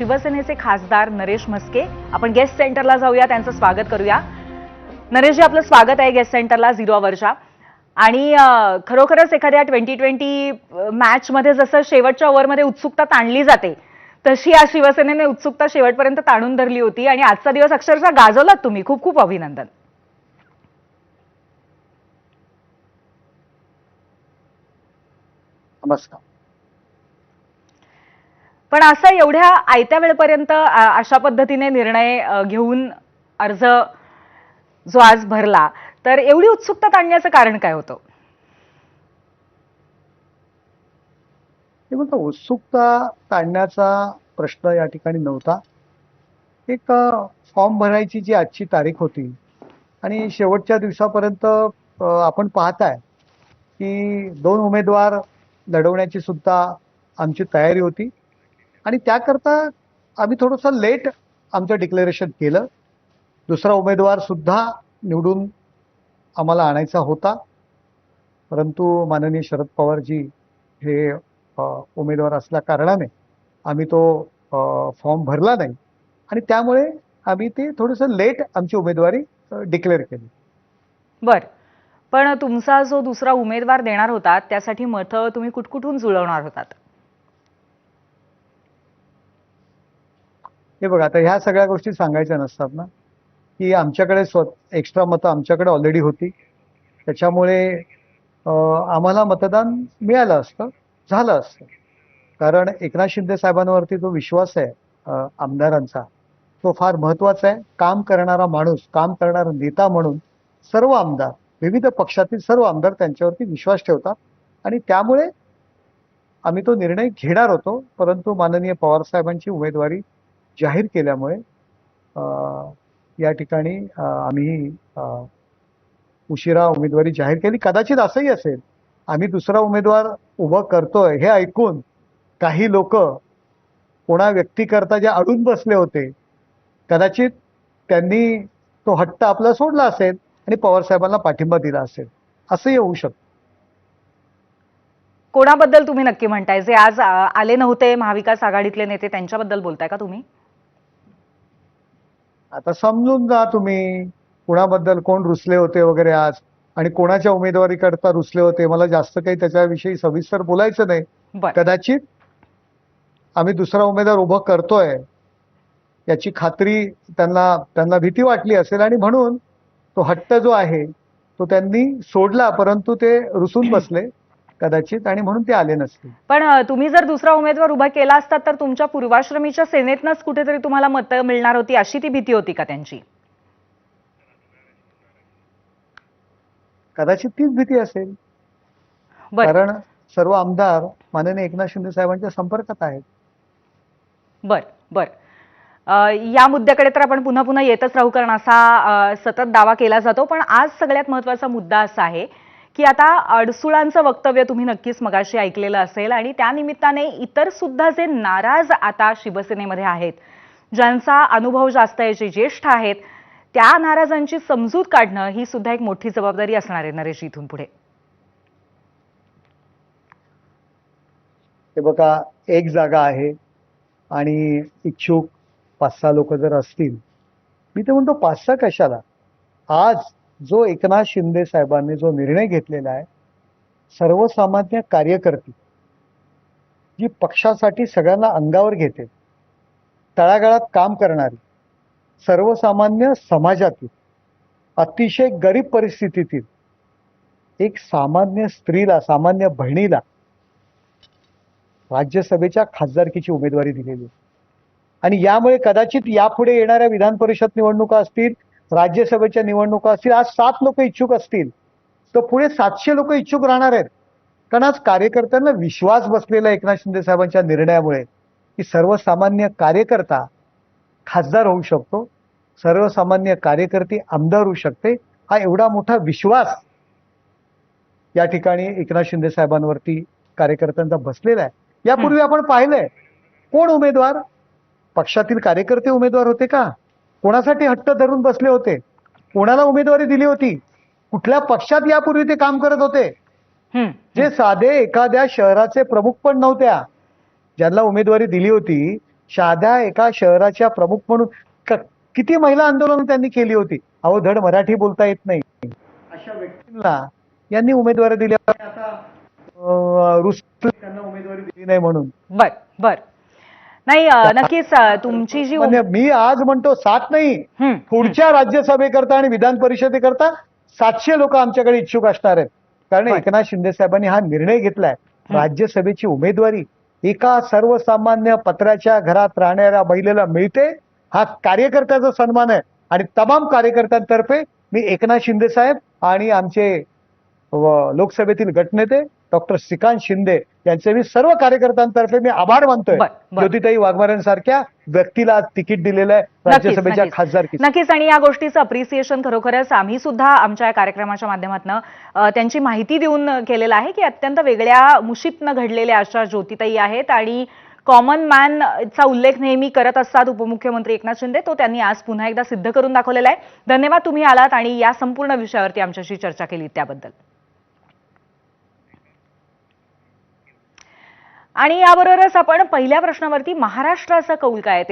शिवसेनेचे खासदार नरेश म्हस्के आपण गेस्ट सेंटरला जाऊया, त्यांचं स्वागत करूया. नरेशजी, आपलं स्वागत आहे गेस्ट सेंटरला 0 ओव्हरच्या. आणि खरोखरच एखाद्या 2020 मॅच मध्ये जसं शेवटच्या ओव्हरमध्ये उत्सुकता ताणली जाते तशी या शिवसेनेने उत्सुकता शेवटपर्यंत ताणून धरली होती आणि आजचा दिवस अक्षरशः गाजवलात तुम्ही. खूप खूप अभिनंदन. नमस्कार. पण असं एवढ्या आयत्या वेळपर्यंत अशा पद्धतीने निर्णय घेऊन अर्ज जो आज भरला, तर एवढी उत्सुकता ताणण्याचं कारण काय होतं? हे म्हणतो उत्सुकता ताणण्याचा प्रश्न या ठिकाणी नव्हता. एक फॉर्म भरायची जी आजची तारीख होती आणि शेवटच्या दिवसापर्यंत आपण पाहताय की 2 उमेदवार लढवण्याची सुद्धा आमची तयारी होती आणि त्याकरता आम्ही थोडंसं लेट आमचं डिक्लेरेशन केलं. दुसरा उमेदवार सुद्धा निवडून आम्हाला आणायचा होता, परंतु माननीय शरद पवारजी हे उमेदवार असल्या कारणाने आम्ही तो फॉर्म भरला नाही आणि त्यामुळे आम्ही ते थोडंसं लेट आमची उमेदवारी डिक्लेअर केली. बर, पण तुमचा जो दुसरा उमेदवार देणार होता त्यासाठी मतं तुम्ही कुठकुठून जुळवणार होतात? हे बघा, आता ह्या सगळ्या गोष्टी सांगायच्या नसतात ना, की आमच्याकडे एक्स्ट्रा मतं आमच्याकडे ऑलरेडी होती. त्याच्यामुळे आम्हाला मतदान मिळालं असतं, झालं असतं. कारण एकनाथ शिंदे साहेबांवरती जो विश्वास आहे आमदारांचा, तो फार महत्वाचा आहे. काम करणारा माणूस, काम करणारा नेता म्हणून सर्व आमदार, विविध पक्षातील सर्व आमदार त्यांच्यावरती विश्वास ठेवतात आणि त्यामुळे आम्ही तो निर्णय घेणार होतो. परंतु माननीय पवार साहेबांची उमेदवारी जाहीर केल्यामुळे या ठिकाणी आम्ही उशिरा उमेदवारी जाहीर केली. कदाचित असंही असेल, आम्ही दुसरा उमेदवार उभं करतोय हे ऐकून काही लोक कोणा व्यक्तीकरता जे अडून बसले होते, कदाचित त्यांनी तो हट्ट आपला सोडला असेल आणि पवार साहेबांना पाठिंबा दिला असेल, असंही होऊ शकतं. कोणाबद्दल तुम्ही नक्की म्हणताय? जे आज आले नव्हते महाविकास आघाडीतले नेते, त्यांच्याबद्दल बोलताय का तुम्ही? आता समजून जा तुम्ही कोणाबद्दल, कोण रुसले होते वगैरे आज आणि कोणाच्या उमेदवारी करता रुसले होते. मला जास्त काही त्याच्याविषयी सविस्तर बोलायचं नाही. कदाचित आम्ही दुसरा उमेदवार उभं करतोय याची खात्री त्यांना भीती वाटली असेल आणि म्हणून तो हट्ट जो आहे तो त्यांनी सोडला, परंतु ते रुसून बसले कदाचित आणि म्हणून ते आले नसतील. पण तुम्ही जर दुसरा उमेदवार उभा केला असता तर तुमच्या पूर्वाश्रमीच्या सेनेतनंच कुठेतरी तुम्हाला मतं मिळणार होती, अशी ती भीती होती का त्यांची? कदाचित तीच भीती असेल. कारण सर्व आमदार माननीय एकनाथ शिंदे साहेबांच्या संपर्कात आहेत. बर बर, या मुद्द्याकडे तर आपण पुन्हा पुन्हा येतच राहू, कारण असा सतत दावा केला जातो. पण आज सगळ्यात महत्त्वाचा मुद्दा असा आहे की आता अडसुळांचं वक्तव्य तुम्ही नक्कीच मगाशी ऐकलेलं असेल आणि त्या निमित्ताने इतर सुद्धा जे नाराज आता शिवसेनेमध्ये आहेत, ज्यांचा अनुभव जास्त आहे, जे ज्येष्ठ आहेत, त्या नाराजांची समजूत काढणं ही सुद्धा एक मोठी जबाबदारी असणार आहे नरेश इथून पुढे. हे बघा, एक जागा आहे आणि इच्छुक 5-6 लोक जर असतील, मी तर म्हणतो 5-6 कशाला, आज जो एकनाथ शिंदे साहेबांनी जो निर्णय घेतलेला आहे, सर्वसामान्य कार्यकर्ते जी पक्षासाठी सगळ्यांना अंगावर घेते, तळागाळात काम करणारी, सर्वसामान्य समाजातील, अतिशय गरीब परिस्थितीतील एक सामान्य स्त्रीला, सामान्य बहिणीला राज्यसभेच्या खासदारकीची उमेदवारी दिलेली आणि यामुळे कदाचित यापुढे येणाऱ्या विधान परिषद निवडणुका असतील, राज्यसभेच्या निवडणुका असतील, आज 7 लोक इच्छुक असतील तर पुढे 700 लोक इच्छुक राहणार आहेत. कारण आज कार्यकर्त्यांना विश्वास बसलेला एकनाथ शिंदे साहेबांच्या निर्णयामुळे की सर्वसामान्य कार्यकर्ता खासदार होऊ शकतो, सर्वसामान्य कार्यकर्ती आमदार होऊ शकते, हा एवढा मोठा विश्वास या ठिकाणी एकनाथ शिंदे साहेबांवरती कार्यकर्त्यांचा बसलेला आहे. यापूर्वी आपण पाहिलंय कोण उमेदवार, पक्षातील कार्यकर्ते उमेदवार होते का? कोणासाठी हट्ट धरून बसले होते? कोणाला उमेदवारी दिली होती? कुठल्या पक्षात यापूर्वी ते काम करत होते? जे साधे एखाद्या शहराचे प्रमुख पण नव्हत्या, ज्यांना उमेदवारी दिली होती साध्या एका शहराच्या प्रमुख म्हणून किती महिला आंदोलनं त्यांनी केली होती. अहो धड मराठी बोलता येत नाही अशा व्यक्तींना यांनी उमेदवारी दिली. आता त्यांना उमेदवारी दिली नाही म्हणून. बर बर. नाही नक्कीच तुमची जी म्हणजे मी आज म्हणतो 7 नाही, हं, पुढच्या राज्यसभेकरता आणि विधान परिषदेकरता 700 लोक आमच्याकडे इच्छुक असणार आहेत. कारण बर. एकनाथ शिंदे साहेबांनी हा निर्णय घेतलाय. हं. राज्यसभेची उमेदवारी एका सर्वसामान्य पत्र्याच्या घरात राहणाऱ्या महिलेला मिळते. हा कार्यकर्त्याचा सन्मान आहे आणि तमाम कार्यकर्त्यांतर्फे मी एकनाथ शिंदे साहेब आणि आमचे लोकसभेतील गटनेते डॉक्टर श्रीकांत शिंदे यांचे मी सर्व कार्यकर्त्यांतर्फे मी आभार मानतोय. बर, बर. ज्योतिताई वाघमारेंसारख्या व्यक्तीला आज तिकीट दिलेलं आहे नक्कीच, राज्यसभेच्या नक्कीच. खासदारकी. नक्कीच. आणि या गोष्टीचं अप्रिसिएशन खरोखरच आम्ही सुद्धा आमच्या या कार्यक्रमाच्या माध्यमातून त्यांची माहिती देऊन केलेलं आहे की अत्यंत वेगळ्या मुशीतनं घडलेल्या अशा ज्योतिताई आहेत आणि कॉमन मॅनचा उल्लेख नेहमी करत असतात उपमुख्यमंत्री एकनाथ शिंदे. तो त्यांनी आज पुन्हा एकदा सिद्ध करून दाखवलेला आहे. धन्यवाद तुम्ही आलात आणि या संपूर्ण विषयावरती आमच्याशी चर्चा केली त्याबद्दल. आणि याबरोबरच आपण पहिल्या प्रश्नावरती महाराष्ट्राचा कौल काय ते